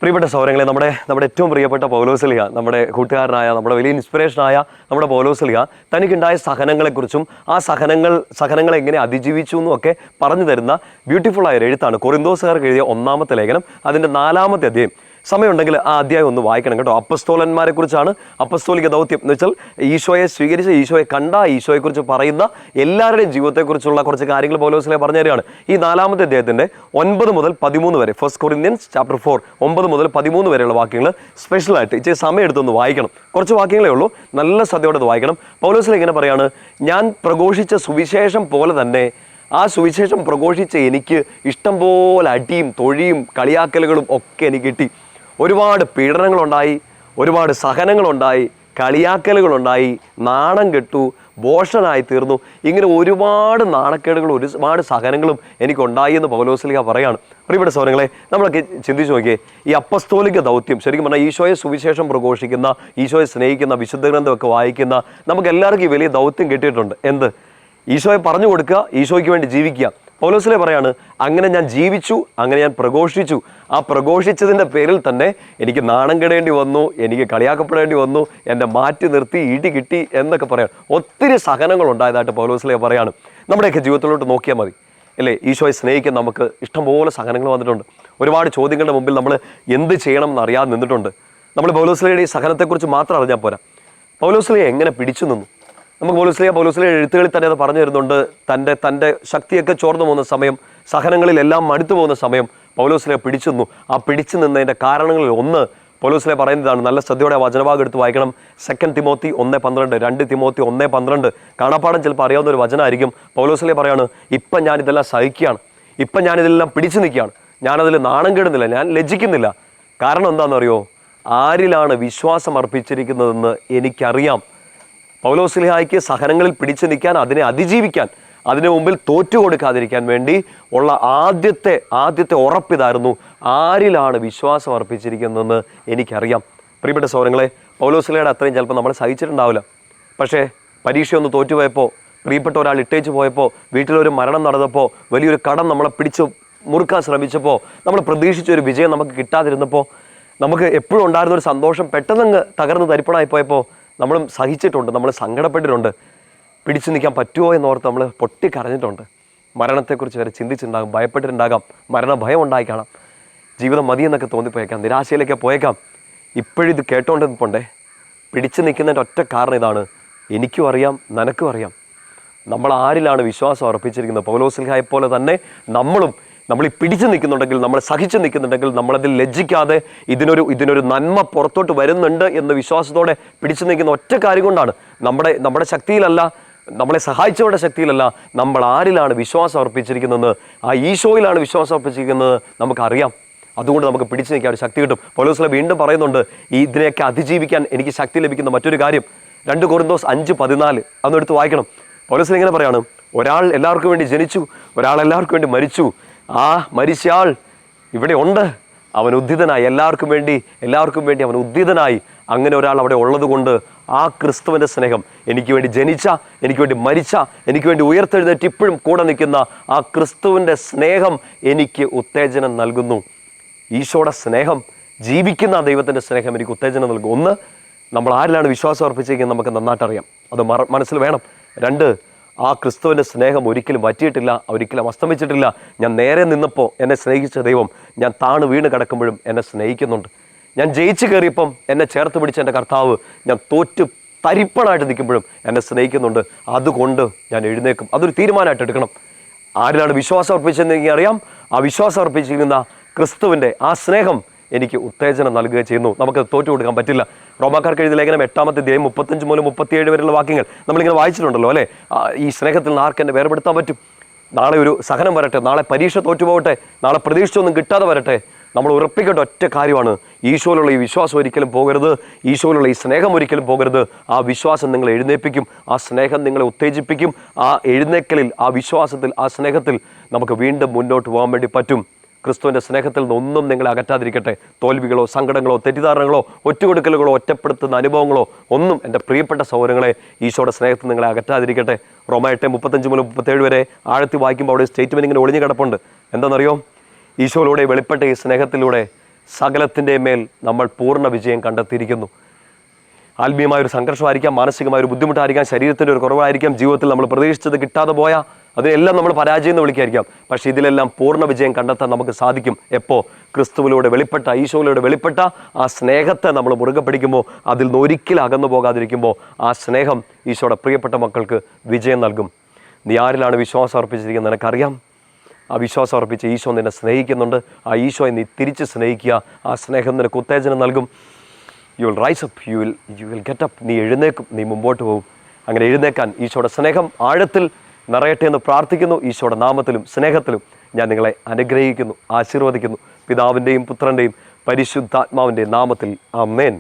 പ്രിയപ്പെട്ട സഹോദരങ്ങളെ, നമ്മുടെ ഏറ്റവും പ്രിയപ്പെട്ട പൗലോസ്ലീഹ, നമ്മുടെ കൂട്ടുകാരനായ, നമ്മുടെ വലിയ ഇൻസ്പിറേഷനായ നമ്മുടെ പൗലോസ്ലീഹ തനിക്കുണ്ടായ സഹനങ്ങളെക്കുറിച്ചും ആ സഹനങ്ങളെ എങ്ങനെ അതിജീവിച്ചു എന്നും ഒക്കെ പറഞ്ഞു തരുന്ന ബ്യൂട്ടിഫുൾ ആയ ഒരു എഴുത്താണ് കൊറിന്തോസുകാർക്ക് എഴുതിയ 1-ാമത്തെ ലേഖനം, അതിൻ്റെ 4-ാമത്തെ അധ്യായം. സമയമുണ്ടെങ്കിൽ ആ അധ്യായം ഒന്ന് വായിക്കണം കേട്ടോ. അപ്പസ്തോലന്മാരെ കുറിച്ചാണ്. അപ്പസ്തോലിക ദൗത്യം എന്ന് വെച്ചാൽ ഈശോയെ സ്വീകരിച്ച, ഈശോയെ കണ്ട, ഈശോയെക്കുറിച്ച് പറയുന്ന എല്ലാവരുടെയും ജീവിതത്തെക്കുറിച്ചുള്ള കുറച്ച് കാര്യങ്ങൾ പൗലോസ്ലീഹ പറഞ്ഞു തരികയാണ്. ഈ 4-ാമത്തെ അധ്യായത്തിൻ്റെ 9 മുതൽ 13 വരെ, 1 Corinthians chapter 4 9 മുതൽ 13 വരെയുള്ള വാക്യങ്ങൾ സ്പെഷ്യലായിട്ട് ഇച്ചിരി സമയം എടുത്തൊന്ന് വായിക്കണം. കുറച്ച് വാക്യങ്ങളേ ഉള്ളൂ, നല്ല ശ്രദ്ധയോടെ വായിക്കണം. പൗലോസ്ലീഹ ഇങ്ങനെ പറയാണ്, ഞാൻ പ്രഘോഷിച്ച സുവിശേഷം പോലെ തന്നെ ആ സുവിശേഷം പ്രഘോഷിച്ച എനിക്ക് ഇഷ്ടം പോലെ അടിയും തൊഴിയും കളിയാക്കലുകളും ഒക്കെ എനിക്ക് കിട്ടി. ഒരുപാട് പീഡനങ്ങളുണ്ടായി, ഒരുപാട് സഹനങ്ങളുണ്ടായി, കളിയാക്കലുകളുണ്ടായി, നാണം കെട്ടു, ഭോഷനായി തീർന്നു. ഇങ്ങനെ ഒരുപാട് നാണക്കേടുകളും ഒരുപാട് സഹനങ്ങളും എനിക്കുണ്ടായി എന്ന് പൗലോസ്ലീഹ പറയാണ്. പ്രിയപ്പെട്ട സഹോദരങ്ങളെ, നമ്മളൊക്കെ ചിന്തിച്ച് നോക്കിയേ, ഈ അപ്പസ്തോലിക ദൗത്യം ശരിക്കും പറഞ്ഞാൽ ഈശോയെ സുവിശേഷം പ്രഘോഷിക്കുന്ന, ഈശോയെ സ്നേഹിക്കുന്ന, വിശുദ്ധ ഗ്രന്ഥമൊക്കെ വായിക്കുന്ന നമുക്ക് എല്ലാവർക്കും ഈ വലിയ ദൗത്യം കിട്ടിയിട്ടുണ്ട്. എന്ത്? ഈശോയെ പറഞ്ഞു കൊടുക്കുക, ഈശോയ്ക്ക് വേണ്ടി ജീവിക്കുക. പൗലോസ്ലീഹ പറയാണ്, അങ്ങനെ ഞാൻ ജീവിച്ചു, അങ്ങനെ ഞാൻ പ്രഘോഷിച്ചു. ആ പ്രഘോഷിച്ചതിൻ്റെ പേരിൽ തന്നെ എനിക്ക് നാണം കെടേണ്ടി വന്നു, എനിക്ക് കളിയാക്കപ്പെടേണ്ടി വന്നു, എന്നെ മാറ്റി നിർത്തി, ഇടി കിട്ടി എന്നൊക്കെ പറയാം. ഒത്തിരി സഹനങ്ങൾ ഉണ്ടായതായിട്ട് പൗലോസ്ലീഹ പറയാണ്. നമ്മുടെയൊക്കെ ജീവിതത്തിലോട്ട് നോക്കിയാൽ മതി അല്ലേ? ഈശോയെ സ്നേഹിക്കാൻ നമുക്ക് ഇഷ്ടംപോലെ സഹനങ്ങൾ വന്നിട്ടുണ്ട്. ഒരുപാട് ചോദ്യങ്ങളുടെ മുമ്പിൽ നമ്മൾ എന്ത് ചെയ്യണം എന്ന് അറിയാതെ നിന്നിട്ടുണ്ട്. നമ്മൾ പൗലോസ്ലീഹയുടെ ഈ സഹനത്തെക്കുറിച്ച് മാത്രം അറിഞ്ഞാൽ പോരാ, പൗലോസ്ലീഹ എങ്ങനെ പിടിച്ചു നിന്നു. നമുക്ക് പൗലോസ്ലീഹ എഴുത്തുകളിൽ തന്നെ അത് പറഞ്ഞു തരുന്നുണ്ട്. തൻ്റെ ശക്തിയൊക്കെ ചോർന്നു പോകുന്ന സമയം, സഹനങ്ങളിലെല്ലാം മടുത്തു പോകുന്ന സമയം പൗലോസ്ലീഹ പിടിച്ചു നിന്നു. ആ പിടിച്ചു നിന്നതിൻ്റെ കാരണങ്ങളിൽ ഒന്ന് പൗലോസ്ലീഹ പറയുന്നതാണ്. നല്ല ശ്രദ്ധയോടെ വചനഭാഗം എടുത്ത് വായിക്കണം. 2 തിമോത്തി 1:12, 2 തിമോത്തി 1:12 കാണാപ്പാടം ചിലപ്പോൾ അറിയാവുന്ന ഒരു വചനമായിരിക്കും. പൗലോസ്ലീഹ പറയാണ്, ഇപ്പം ഞാനിതെല്ലാം സഹിക്കുകയാണ്, ഇപ്പം ഞാനിതെല്ലാം പിടിച്ചു നിൽക്കുകയാണ്, ഞാനതിൽ നാണം കെടുന്നില്ല, ഞാൻ ലജ്ജിക്കുന്നില്ല. കാരണം എന്താണെന്നറിയോ? ആരിലാണ് വിശ്വാസം അർപ്പിച്ചിരിക്കുന്നതെന്ന് എനിക്കറിയാം. പൗലോസ്ലീഹായ്ക്ക് സഹനങ്ങളിൽ പിടിച്ചു നിൽക്കാൻ, അതിനെ അതിജീവിക്കാൻ, അതിനു മുമ്പിൽ തോറ്റുകൊടുക്കാതിരിക്കാൻ വേണ്ടി ഉള്ള ആദ്യത്തെ ഉറപ്പിതായിരുന്നു, ആരിലാണ് വിശ്വാസം അർപ്പിച്ചിരിക്കുന്നതെന്ന് എനിക്കറിയാം. പ്രിയപ്പെട്ട സഹോദരങ്ങളെ, പൗലോസ്ലീഹയുടെ അത്രയും ചിലപ്പോൾ നമ്മൾ സഹിച്ചിട്ടുണ്ടാവില്ല. പക്ഷേ പരീക്ഷയൊന്ന് തോറ്റുപോയപ്പോൾ, പ്രിയപ്പെട്ട ഒരാൾ ഇട്ടേച്ച് പോയപ്പോൾ, വീട്ടിലൊരു മരണം നടന്നപ്പോൾ, വലിയൊരു കടം നമ്മളെ പിടിച്ച് മുറുക്കാൻ ശ്രമിച്ചപ്പോൾ, നമ്മൾ പ്രതീക്ഷിച്ചൊരു വിജയം നമുക്ക് കിട്ടാതിരുന്നപ്പോൾ, നമുക്ക് എപ്പോഴും ഉണ്ടായിരുന്നൊരു സന്തോഷം പെട്ടെന്ന് തകർന്ന് തരിപ്പണമായി പോയപ്പോൾ നമ്മളും സഹിച്ചിട്ടുണ്ട്, നമ്മൾ സങ്കടപ്പെട്ടിട്ടുണ്ട്. പിടിച്ചു നിൽക്കാൻ പറ്റുമോ എന്നോർത്ത് നമ്മൾ പൊട്ടിക്കരഞ്ഞിട്ടുണ്ട്. മരണത്തെക്കുറിച്ച് വരെ ചിന്തിച്ചിട്ടുണ്ടാകും, ഭയപ്പെട്ടിട്ടുണ്ടാകാം, മരണഭയം ഉണ്ടായി കാണാം, ജീവിതം മതിയെന്നൊക്കെ തോന്നിപ്പോയേക്കാം, നിരാശയിലേക്ക് പോയേക്കാം. ഇപ്പോഴിത് കേട്ടോണ്ടിരിപ്പുണ്ടേ, പിടിച്ചു നിൽക്കുന്നതിൻ്റെ ഒറ്റ കാരണം ഇതാണ്, എനിക്കും അറിയാം, നിനക്കും അറിയാം, നമ്മൾ ആരിലാണ് വിശ്വാസം അർപ്പിച്ചിരിക്കുന്നത്. പൗലോസ്ലീഹയെ പോലെ തന്നെ നമ്മൾ ഈ പിടിച്ചു നിൽക്കുന്നുണ്ടെങ്കിൽ, നമ്മൾ സഹിച്ചു നിൽക്കുന്നുണ്ടെങ്കിൽ, നമ്മളതിൽ ലജ്ജിക്കാതെ ഇതിനൊരു നന്മ പുറത്തോട്ട് വരുന്നുണ്ട് എന്ന വിശ്വാസത്തോടെ പിടിച്ചു നിൽക്കുന്ന ഒറ്റ കാര്യം കൊണ്ടാണ്. നമ്മുടെ ശക്തിയിലല്ല, നമ്മളെ സഹായിച്ചവരുടെ ശക്തിയിലല്ല, നമ്മൾ ആരിലാണ് വിശ്വാസം അർപ്പിച്ചിരിക്കുന്നതെന്ന്, ആ ഈശോയിലാണ് വിശ്വാസം അർപ്പിച്ചിരിക്കുന്നത് നമുക്കറിയാം. അതുകൊണ്ട് നമുക്ക് പിടിച്ചു നിൽക്കാൻ ശക്തി കിട്ടും. പൗലോസ്ലീഹ വീണ്ടും പറയുന്നുണ്ട്, ഇതിനെയൊക്കെ അതിജീവിക്കാൻ എനിക്ക് ശക്തി ലഭിക്കുന്ന മറ്റൊരു കാര്യം. 2 Corinthians 5:14 അതൊന്നെടുത്ത് വായിക്കണം. പൗലോസ്ലീഹ ഇങ്ങനെ പറയാണ്, ഒരാൾ എല്ലാവർക്കും വേണ്ടി ജനിച്ചു, ഒരാൾ എല്ലാവർക്കും വേണ്ടി മരിച്ചു, ആ മരിച്ചയാൾ ഇവിടെ ഉണ്ട്, അവൻ ഉദ്ധിതനായി, എല്ലാവർക്കും വേണ്ടി അവൻ ഉദ്ധിതനായി. അങ്ങനെ ഒരാൾ അവിടെ ഉള്ളത് കൊണ്ട് ആ ക്രിസ്തുവിൻ്റെ സ്നേഹം, എനിക്ക് വേണ്ടി ജനിച്ച, എനിക്ക് വേണ്ടി മരിച്ച, എനിക്ക് വേണ്ടി ഉയർത്തെഴുന്നേറ്റ് ഇപ്പോഴും കൂടെ നിൽക്കുന്ന ആ ക്രിസ്തുവിൻ്റെ സ്നേഹം എനിക്ക് ഉത്തേജനം നൽകുന്നു. ഈശോയുടെ സ്നേഹം, ജീവിക്കുന്ന ആ ദൈവത്തിൻ്റെ സ്നേഹം എനിക്ക് ഉത്തേജനം നൽകും. ഒന്ന്, നമ്മൾ ആരിലാണ് വിശ്വാസം അർപ്പിച്ചിരിക്കുന്നത് നമുക്ക് നന്നായിട്ട് അറിയാം, അത് മനസ്സിൽ വേണം. 2, ആ ക്രിസ്തുവിൻ്റെ സ്നേഹം ഒരിക്കലും വറ്റിയിട്ടില്ല, ഒരിക്കലും അസ്തമിച്ചിട്ടില്ല. ഞാൻ നേരെ നിന്നപ്പോൾ എന്നെ സ്നേഹിച്ച ദൈവം, ഞാൻ താണു വീണ് കിടക്കുമ്പോഴും എന്നെ സ്നേഹിക്കുന്നുണ്ട്. ഞാൻ ജയിച്ചു കയറിയപ്പം എന്നെ ചേർത്ത് പിടിച്ച എൻ്റെ കർത്താവ്, ഞാൻ തോറ്റ് തരിപ്പണായിട്ട് നിൽക്കുമ്പോഴും എന്നെ സ്നേഹിക്കുന്നുണ്ട്. അതുകൊണ്ട് ഞാൻ എഴുന്നേക്കും. അതൊരു തീരുമാനമായിട്ട് എടുക്കണം. ആരിലാണ് വിശ്വാസം അർപ്പിച്ചതെന്ന് എനിക്ക് അറിയാം. ആ വിശ്വാസം അർപ്പിച്ചിരിക്കുന്ന ക്രിസ്തുവിൻ്റെ ആ സ്നേഹം എനിക്ക് ഉത്തേജനം നൽകുകയും ചെയ്യുന്നു. നമുക്ക് തോറ്റു കൊടുക്കാൻ പറ്റില്ല. റോമാക്കാർക്ക് എഴുതിയ ലേഖനം 8-ാമത്തെ അധ്യായം 35 മുതൽ 37 വരെയുള്ള വാക്യങ്ങൾ നമ്മളിങ്ങനെ വായിച്ചിട്ടുണ്ടല്ലോ അല്ലേ? ഈ സ്നേഹത്തിൽ നിന്ന് ആർക്ക് എന്നെ വേർപെടുത്താൻ പറ്റും? നാളെ ഒരു സഹനം വരട്ടെ, നാളെ പരീക്ഷ തോറ്റുപോകട്ടെ, നാളെ പ്രതീക്ഷിച്ചൊന്നും കിട്ടാതെ വരട്ടെ, നമ്മൾ ഉറപ്പിക്കേണ്ട ഒറ്റ കാര്യമാണ്, ഈശോയിലുള്ള ഈ വിശ്വാസം ഒരിക്കലും പോകരുത്, ഈശോയിലുള്ള ഈ സ്നേഹം ഒരിക്കലും പോകരുത്. ആ വിശ്വാസം നിങ്ങളെ എഴുന്നേൽപ്പിക്കും, ആ സ്നേഹം നിങ്ങളെ ഉത്തേജിപ്പിക്കും. ആ എഴുന്നേൽക്കലിൽ, ആ വിശ്വാസത്തിൽ, ആ സ്നേഹത്തിൽ നമുക്ക് വീണ്ടും മുന്നോട്ട് പോകാൻ വേണ്ടി പറ്റും. ക്രിസ്തുവിൻ്റെ സ്നേഹത്തിൽ നിന്നൊന്നും നിങ്ങളെ അകറ്റാതിരിക്കട്ടെ. തോൽവികളോ, സങ്കടങ്ങളോ, തെറ്റിദ്ധാരണകളോ, ഒറ്റുകൊടുക്കലുകളോ, ഒറ്റപ്പെടുത്തുന്ന അനുഭവങ്ങളോ ഒന്നും എൻ്റെ പ്രിയപ്പെട്ട സഹോദരങ്ങളെ ഈശോയുടെ സ്നേഹത്തിൽ നിങ്ങളെ അകറ്റാതിരിക്കട്ടെ. റോമ 8:35 മുതൽ 37 വരെ ആഴത്തി വായിക്കുമ്പോൾ അവിടെ സ്റ്റേറ്റ്മെൻറ്റ് ഇങ്ങനെ ഒളിഞ്ഞു കിടപ്പുണ്ട്. എന്താണെന്നറിയോ? ഈശോയിലൂടെ വെളിപ്പെട്ട ഈ സ്നേഹത്തിലൂടെ സകലത്തിൻ്റെ മേൽ നമ്മൾ പൂർണ്ണ വിജയം കണ്ടെത്തിയിരിക്കുന്നു. ആത്മീയമായൊരു സംഘർഷമായിരിക്കാം, മാനസികമായൊരു ബുദ്ധിമുട്ടായിരിക്കാം, ശരീരത്തിൻ്റെ ഒരു കുറവായിരിക്കാം, ജീവിതത്തിൽ നമ്മൾ പ്രതീക്ഷിച്ചത് കിട്ടാതെ പോയാൽ അതിനെല്ലാം നമ്മൾ പരാജയം എന്ന് വിളിക്കായിരിക്കാം. പക്ഷേ ഇതിലെല്ലാം പൂർണ്ണ വിജയം കണ്ടെത്താൻ നമുക്ക് സാധിക്കും. എപ്പോൾ? ക്രിസ്തുവിലൂടെ വെളിപ്പെട്ട, ഈശോയിലൂടെ വെളിപ്പെട്ട ആ സ്നേഹത്തെ നമ്മൾ മുറുകെ പിടിക്കുമ്പോൾ, അതിൽ നിന്ന് ഒരിക്കലും അകന്നു പോകാതിരിക്കുമ്പോൾ, ആ സ്നേഹം ഈശോയുടെ പ്രിയപ്പെട്ട മക്കൾക്ക് വിജയം നൽകും. നീ ആരിലാണ് വിശ്വാസം അർപ്പിച്ചിരിക്കുന്നത് നിനക്കറിയാം. ആ വിശ്വാസം അർപ്പിച്ച് ഈശോ നിന്നെ സ്നേഹിക്കുന്നുണ്ട്. ആ ഈശോയെ നീ തിരിച്ച് സ്നേഹിക്കുക. ആ സ്നേഹം നിനക്ക് ഉത്തേജനം നൽകും. You will rise up, you will get up. നീ എഴുന്നേക്കും, നീ മുമ്പോട്ട് പോകും. അങ്ങനെ എഴുന്നേക്കാൻ ഈശോയുടെ സ്നേഹം ആഴത്തിൽ നിറയട്ടെ എന്ന് പ്രാർത്ഥിക്കുന്നു. ഈശോയുടെ നാമത്തിലും സ്നേഹത്തിലും ഞാൻ നിങ്ങളെ അനുഗ്രഹിക്കുന്നു, ആശീർവദിക്കുന്നു. പിതാവിൻ്റെയും പുത്രൻ്റെയും പരിശുദ്ധാത്മാവിൻ്റെയും നാമത്തിൽ ആമേൻ.